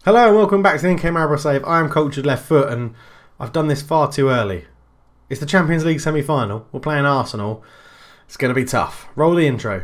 Hello and welcome back to the NK Maribor save. I am Cultured Left Foot and I've done this far too early. It's the Champions League semi-final. We're playing Arsenal. It's going to be tough. Roll the intro.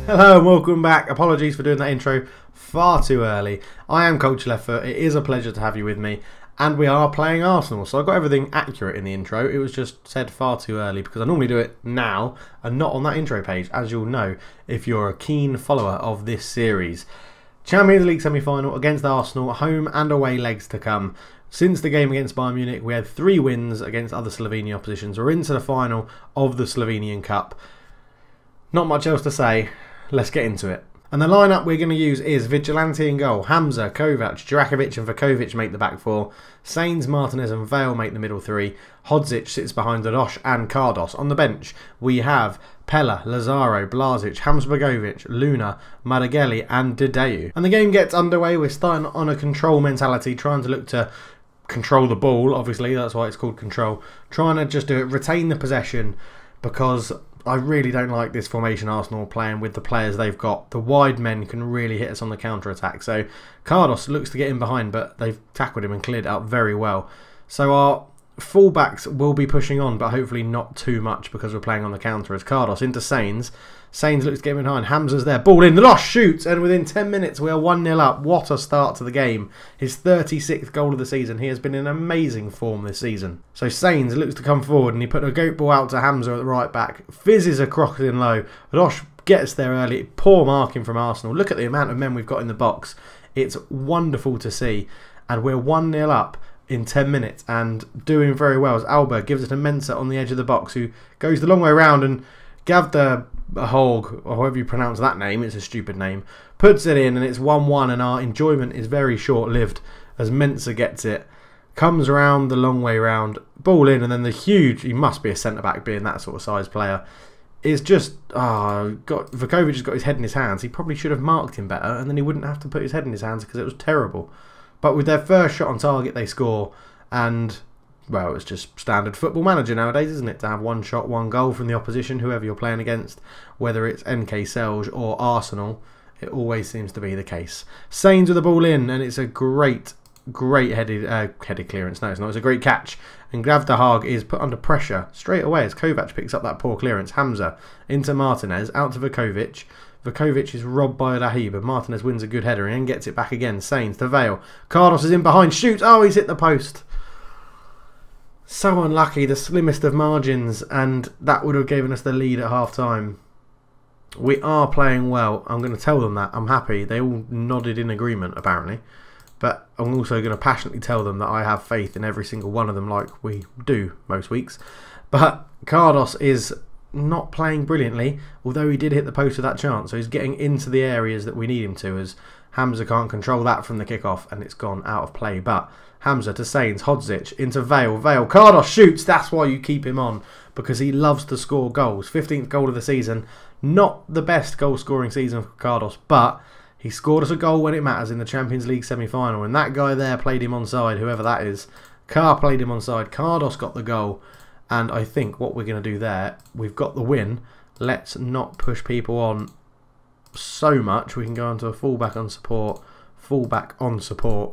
Hello and welcome back. Apologies for doing that intro far too early. I am Cultured Left Foot. It is a pleasure to have you with me. And we are playing Arsenal. So I got everything accurate in the intro. It was just said far too early because I normally do it now and not on that intro page, as you'll know if you're a keen follower of this series. Champions League semi-final against Arsenal, home and away legs to come. Since the game against Bayern Munich, we had 3 wins against other Slovenian oppositions. We're into the final of the Slovenian Cup. Not much else to say. Let's get into it. And the lineup we're going to use is Vigilante in goal. Hamza, Kovac, Jurakovic and Vukovic make the back 4. Sainz, Martinez and Vale make the middle 3. Hodzic sits behind Roadtrip and Cardos. On the bench we have Pella, Lazaro, Blazic, Hamsbergovic, Luna, Maraghelli and Dedeu. And the game gets underway. We're starting on a control mentality, trying to look to control the ball. Obviously, that's why it's called control. Trying to just do it, retain the possession, because I really don't like this formation Arsenal playing with the players they've got. The wide men can really hit us on the counter-attack. So Cardos looks to get in behind, but they've tackled him and cleared it out very well. So our fullbacks will be pushing on, but hopefully not too much because we're playing on the counter as Cardos into Sainz. Sainz looks to get behind. Hamza's there. Ball in. The loss shoots. And within 10 minutes, we are 1-0 up. What a start to the game. His 36th goal of the season. He has been in amazing form this season. So Sainz looks to come forward and he put a goat ball out to Hamza at the right back. Fizzes across in low. Roche gets there early. Poor marking from Arsenal. Look at the amount of men we've got in the box. It's wonderful to see. And we're 1-0 up in 10 minutes and doing very well as Alba gives it to Mensah on the edge of the box, who goes the long way around, and Gavda Hog, or however you pronounce that name, it's a stupid name, puts it in and it's 1-1, and our enjoyment is very short-lived as Mensah gets it, comes around the long way round, ball in, and then the huge, he must be a centre-back being that sort of size player, is just, Vukovic has got his head in his hands. He probably should have marked him better and then he wouldn't have to put his head in his hands because it was terrible. But with their first shot on target they score, and well, it's just standard football manager nowadays, isn't it? To have one shot, one goal from the opposition, whoever you're playing against, whether it's NK Celje or Arsenal, it always seems to be the case. Sainz with the ball in, and it's a great headed clearance. No, it's not. It's a great catch. And Gavda Haag is put under pressure straight away as Kovac picks up that poor clearance. Hamza into Martinez, out to Vukovic. Vukovic is robbed by Rahib, and Martinez wins a good header and then gets it back again. Sainz to Vale. Cardos is in behind, shoots. Oh, he's hit the post. So unlucky, the slimmest of margins, and that would have given us the lead at half time. We are playing well. I'm going to tell them that. I'm happy. They all nodded in agreement, apparently. But I'm also going to passionately tell them that I have faith in every single one of them, like we do most weeks. But Cardos is not playing brilliantly, although he did hit the post with that chance. So he's getting into the areas that we need him to, as Hamza can't control that from the kickoff, and it's gone out of play. But Hamza to Sainz, Hodzic into Vale. Vale, Cardos shoots. That's why you keep him on, because he loves to score goals. 15th goal of the season. Not the best goal scoring season for Cardos, but he scored us a goal when it matters in the Champions League semi-final, and that guy there played him onside, whoever that is. Carr played him onside. Cardos got the goal, and I think what we're going to do there, we've got the win. Let's not push people on so much. We can go on to a fullback on support,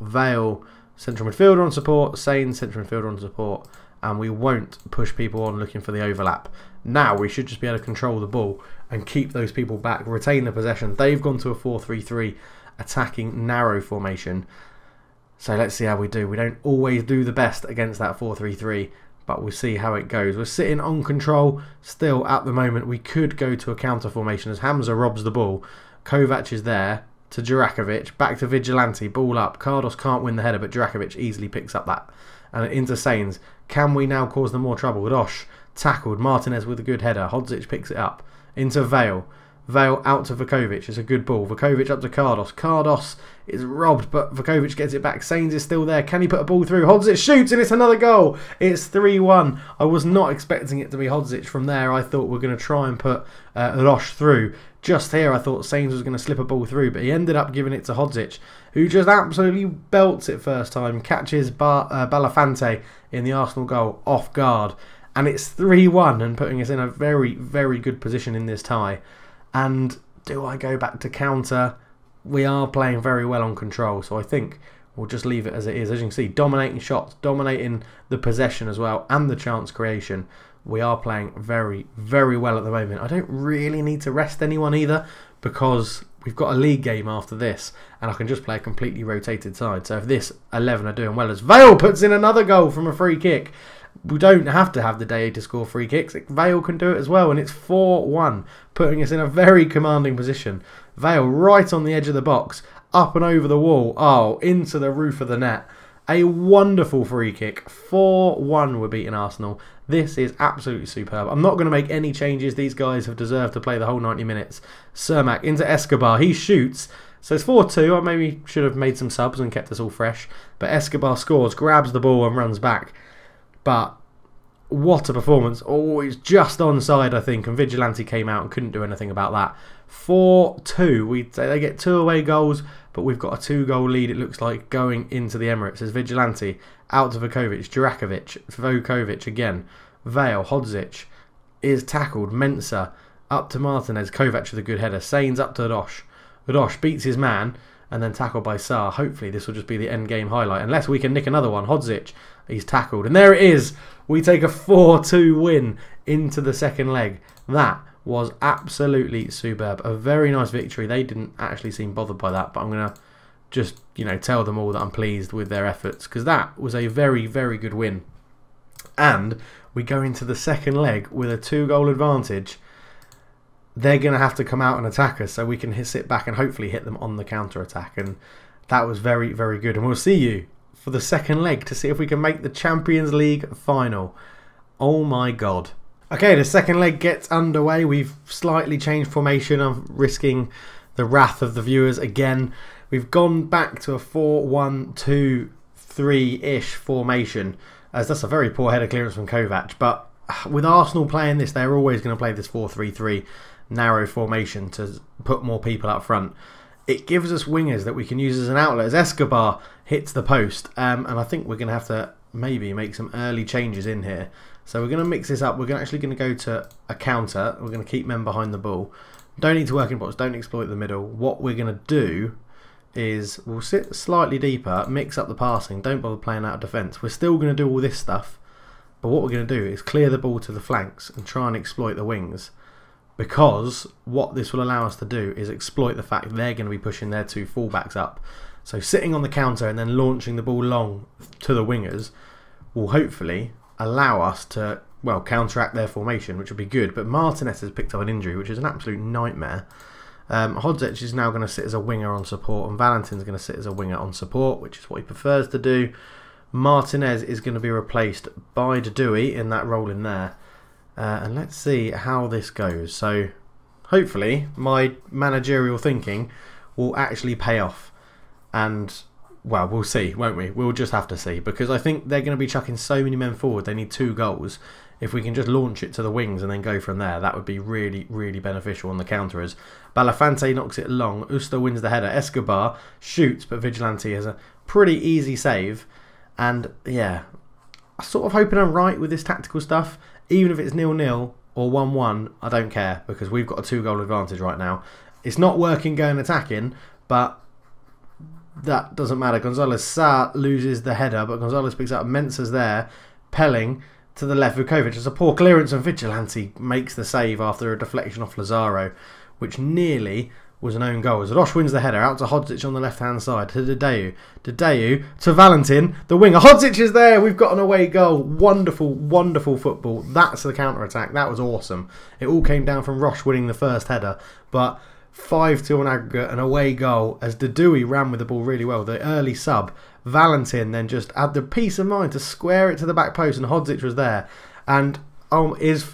Vale, central midfielder on support, Sainz, central midfielder on support, and we won't push people on looking for the overlap. Now we should just be able to control the ball and keep those people back, retain the possession. They've gone to a 4-3-3 attacking narrow formation. So let's see how we do. We don't always do the best against that 4-3-3, but we'll see how it goes. We're sitting on control still at the moment. We could go to a counter formation as Hamza robs the ball. Kovac is there to Jurakovic, back to Vigilante, ball up. Cardos can't win the header, but Jurakovic easily picks up that. And into Sainz. Can we now cause them more trouble? Roche tackled. Martinez with a good header. Hodzic picks it up. Into Vale. Vale out to Vukovic. It's a good ball. Vukovic up to Cardos. Cardos is robbed, but Vukovic gets it back. Sainz is still there. Can he put a ball through? Hodzic shoots, and it's another goal. It's 3-1. I was not expecting it to be Hodzic from there. I thought we're going to try and put Roche through. Just here, I thought Sainz was going to slip a ball through, but he ended up giving it to Hodzic, who just absolutely belts it first time, catches Balafante in the Arsenal goal off guard, and it's 3-1 and putting us in a very, very good position in this tie. And do I go back to counter? We are playing very well on control, so I think we'll just leave it as it is. As you can see, dominating shots, dominating the possession as well, and the chance creation. We are playing very, very well at the moment. I don't really need to rest anyone either, because we've got a league game after this, and I can just play a completely rotated side. So if this 11 are doing well, as Vale puts in another goal from a free kick, we don't have to have the day to score free kicks. Vale can do it as well, and it's 4-1, putting us in a very commanding position. Vale right on the edge of the box, up and over the wall, oh, into the roof of the net. A wonderful free kick. 4-1 we're beating Arsenal. This is absolutely superb. I'm not going to make any changes. These guys have deserved to play the whole 90 minutes. Cermak into Escobar. He shoots. So it's 4-2. I maybe should have made some subs and kept us all fresh. But Escobar scores, grabs the ball and runs back. But what a performance. Oh, he's just onside, I think. And Vigilante came out and couldn't do anything about that. 4-2. They get 2 away goals, but we've got a 2-goal lead, it looks like, going into the Emirates. As Vigilante out to Vukovic, Vukovic again. Vale, Hodzic is tackled. Mensah up to Martinez. Kovac with a good header. Sainz up to Roche. Roche beats his man and then tackled by Sarr. Hopefully this will just be the end game highlight. Unless we can nick another one. Hodzic, he's tackled. And there it is. We take a 4-2 win into the second leg. That was absolutely superb. A very nice victory. They didn't actually seem bothered by that, but I'm going to just, tell them all that I'm pleased with their efforts, because that was a very, very good win. And we go into the second leg with a 2-goal advantage. They're going to have to come out and attack us, so we can sit back and hopefully hit them on the counter-attack. And that was very, very good. And we'll see you for the second leg to see if we can make the Champions League final. Oh my God. Okay, the second leg gets underway. We've slightly changed formation. I'm risking the wrath of the viewers again. We've gone back to a 4-1-2-3-ish formation, as that's a very poor header clearance from Kovac. But with Arsenal playing this, they're always going to play this 4-3-3 narrow formation to put more people up front. It gives us wingers that we can use as an outlet. As Escobar hits the post, and I think we're going to have to maybe make some early changes in here. So we're going to mix this up. We're actually going to go to a counter. We're going to keep men behind the ball. Don't need to work in box. Don't exploit the middle. What we're going to do is we'll sit slightly deeper, mix up the passing. Don't bother playing out of defence. We're still going to do all this stuff. But what we're going to do is clear the ball to the flanks and try and exploit the wings. Because what this will allow us to do is exploit the fact they're going to be pushing their 2 fullbacks up. So sitting on the counter and then launching the ball long to the wingers will hopefully allow us to, well, counteract their formation, which will be good. But Martinez has picked up an injury, which is an absolute nightmare. Hodzic is now going to sit as a winger on support, and Valentin's going to sit as a winger on support, which is what he prefers to do. Martinez is going to be replaced by Dewey in that role in there. And let's see how this goes. So hopefully my managerial thinking will actually pay off. And, well, we'll see, won't we? We'll just have to see, because I think they're going to be chucking so many men forward. They need 2 goals. If we can just launch it to the wings and then go from there, that would be really, really beneficial on the counterers. Balafante knocks it long. Usta wins the header. Escobar shoots, but Vigilante has a pretty easy save. And, yeah, I'm sort of hoping I'm right with this tactical stuff. Even if it's 0-0 or 1-1, I don't care, because we've got a 2-goal advantage right now. It's not working going attacking, but that doesn't matter. Gonzalez Sarr loses the header, but Gonzalez picks up. Mensah's there. Pelling to the left. Vukovic has a poor clearance, and Vigilante makes the save after a deflection off Lazaro, which nearly was an own goal. As Roche wins the header out to Hodzic on the left-hand side. To Dedeu. Dedeu to Valentin, the winger. Hodzic is there. We've got an away goal. Wonderful, wonderful football. That's the counter-attack. That was awesome. It all came down from Roche winning the first header. But 5-2 on aggregate, an away goal, as Dewey ran with the ball really well. The early sub. Valentin then just had the peace of mind to square it to the back post, and Hodzic was there. And is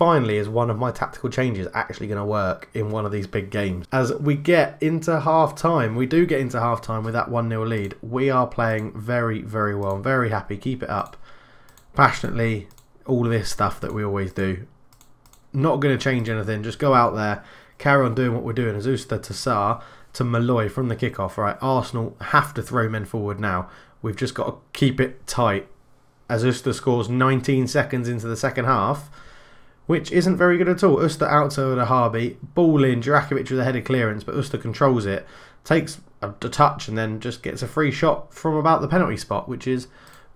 one of my tactical changes actually going to work in one of these big games? As we get into half-time, we do get into half-time with that 1-0 lead. We are playing very, very well. I'm very happy. Keep it up. Passionately, all of this stuff that we always do. Not going to change anything. Just go out there, carry on doing what we're doing. As Usta to Sarr to Malloy from the kickoff. Right, Arsenal have to throw men forward now. We've just got to keep it tight. As Usta scores 19 seconds into the second half, which isn't very good at all. Usta out to the Harby, ball in, Jurakovic with a headed clearance, but Usta controls it, takes a touch and then just gets a free shot from about the penalty spot, which is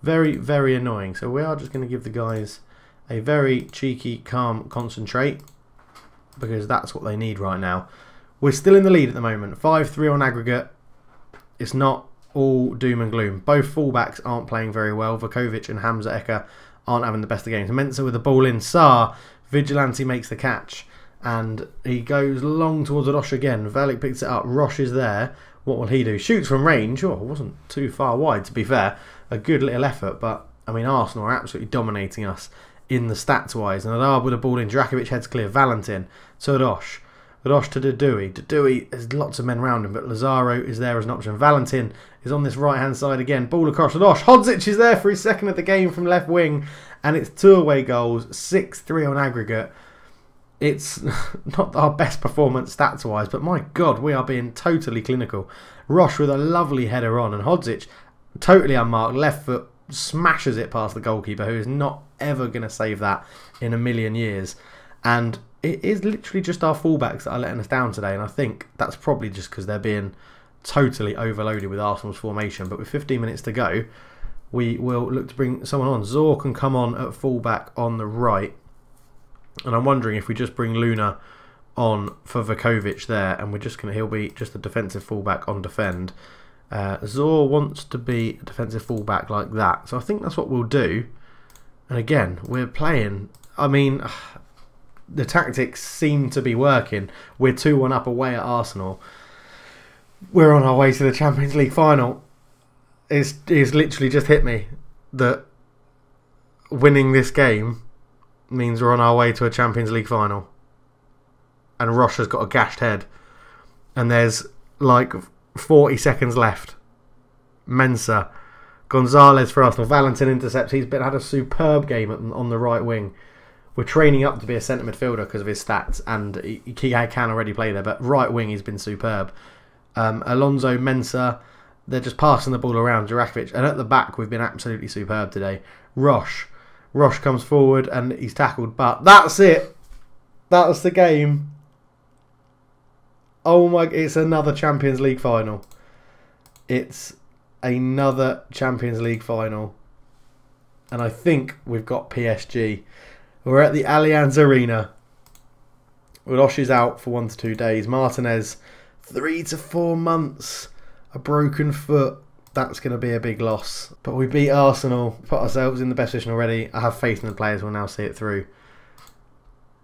very, very annoying. So we are just going to give the guys a very cheeky, calm concentrate, because that's what they need right now. We're still in the lead at the moment, 5-3 on aggregate. It's not all doom and gloom. Both fullbacks aren't playing very well. Vukovic and Hamza Eka aren't having the best of games. Mensah with the ball in. Sarr, Vigilante makes the catch. And he goes long towards Rosh again. Velik picks it up. Rosh is there. What will he do? Shoots from range. Oh, it wasn't too far wide, to be fair. A good little effort. But, I mean, Arsenal are absolutely dominating us in the stats-wise. And Adar with the ball in. Jurakovic heads clear. Valentin to Rosh. Rosh to Dudui. Dudui, there's lots of men around him, but Lazaro is there as an option. Valentin is on this right-hand side again. Ball across Rosh. Hodzic is there for his second of the game from left wing. And it's 2 away goals, 6-3 on aggregate. It's not our best performance stats-wise, but my God, we are being totally clinical. Rosh with a lovely header on, and Hodzic, totally unmarked, left foot, smashes it past the goalkeeper, who is not ever going to save that in a million years. And it is literally just our fullbacks that are letting us down today, and I think that's probably just because they're being totally overloaded with Arsenal's formation. But with 15 minutes to go, we will look to bring someone on. Zor can come on at fullback on the right, and I'm wondering if we just bring Luna on for Vukovic there, and he'll be just a defensive fullback on defend. Zor wants to be a defensive fullback like that, so I think that's what we'll do. And again, we're playing, I mean, the tactics seem to be working. We're 2-1 up away at Arsenal. We're on our way to the Champions League final. It's literally just hit me that winning this game means we're on our way to a Champions League final. And Rosh has got a gashed head. And there's like 40 seconds left. Mensah. Gonzalez for Arsenal. Valentin intercepts. He's had a superb game on the right wing. We're training up to be a centre midfielder because of his stats, and he can already play there, but right wing he's been superb. Alonso, Mensah, they're just passing the ball around. Jurakovic, and at the back we've been absolutely superb today. Rosh comes forward and he's tackled, but that's it. That's the game. Oh my, it's another Champions League final. It's another Champions League final. And I think we've got PSG. We're at the Allianz Arena. Rosh is out for 1 to 2 days. Martinez, 3 to 4 months. A broken foot. That's going to be a big loss. But we beat Arsenal. Put ourselves in the best position already. I have faith in the players. We'll now see it through.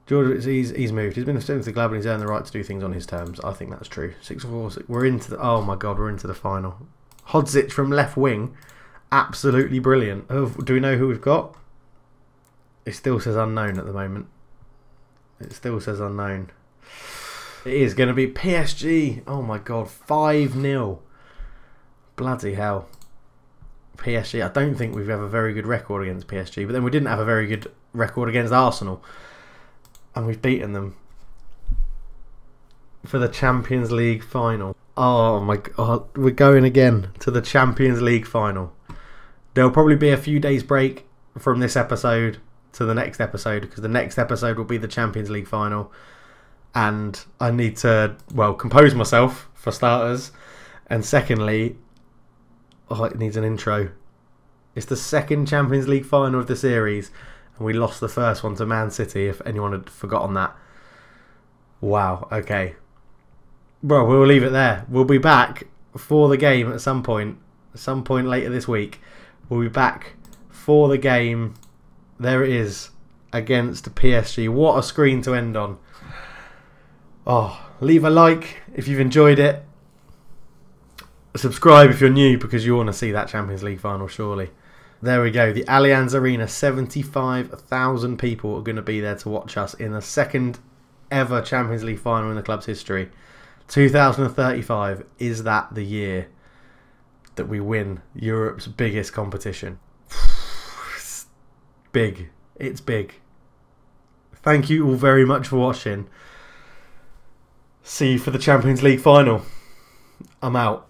George, he's moved. He's been extended to the club and he's earned the right to do things on his terms. I think that's true. 6-4. We're into the... Oh my God, we're into the final. Hodzic from left wing. Absolutely brilliant. Oh, do we know who we've got? It still says unknown at the moment. It still says unknown. It is going to be PSG. Oh my God, 5-0. Bloody hell. PSG. I don't think we've had a very good record against PSG, but then we didn't have a very good record against Arsenal. And we've beaten them for the Champions League final. Oh my God, we're going again to the Champions League final. There'll probably be a few days break from this episode to the next episode, because the next episode will be the Champions League final, and I need to, well, compose myself for starters, and secondly, it needs an intro. It's the second Champions League final of the series, and we lost the first one to Man City, if anyone had forgotten that. Wow, okay. Well, we'll leave it there. We'll be back for the game at some point later this week. We'll be back for the game. There it is, against PSG. What a screen to end on. Oh, leave a like if you've enjoyed it. Subscribe if you're new, because you want to see that Champions League final, surely. There we go. The Allianz Arena. 75,000 people are going to be there to watch us in the second ever Champions League final in the club's history. 2035. Is that the year that we win Europe's biggest competition? Big. It's big. Thank you all very much for watching. See you for the Champions League final. I'm out.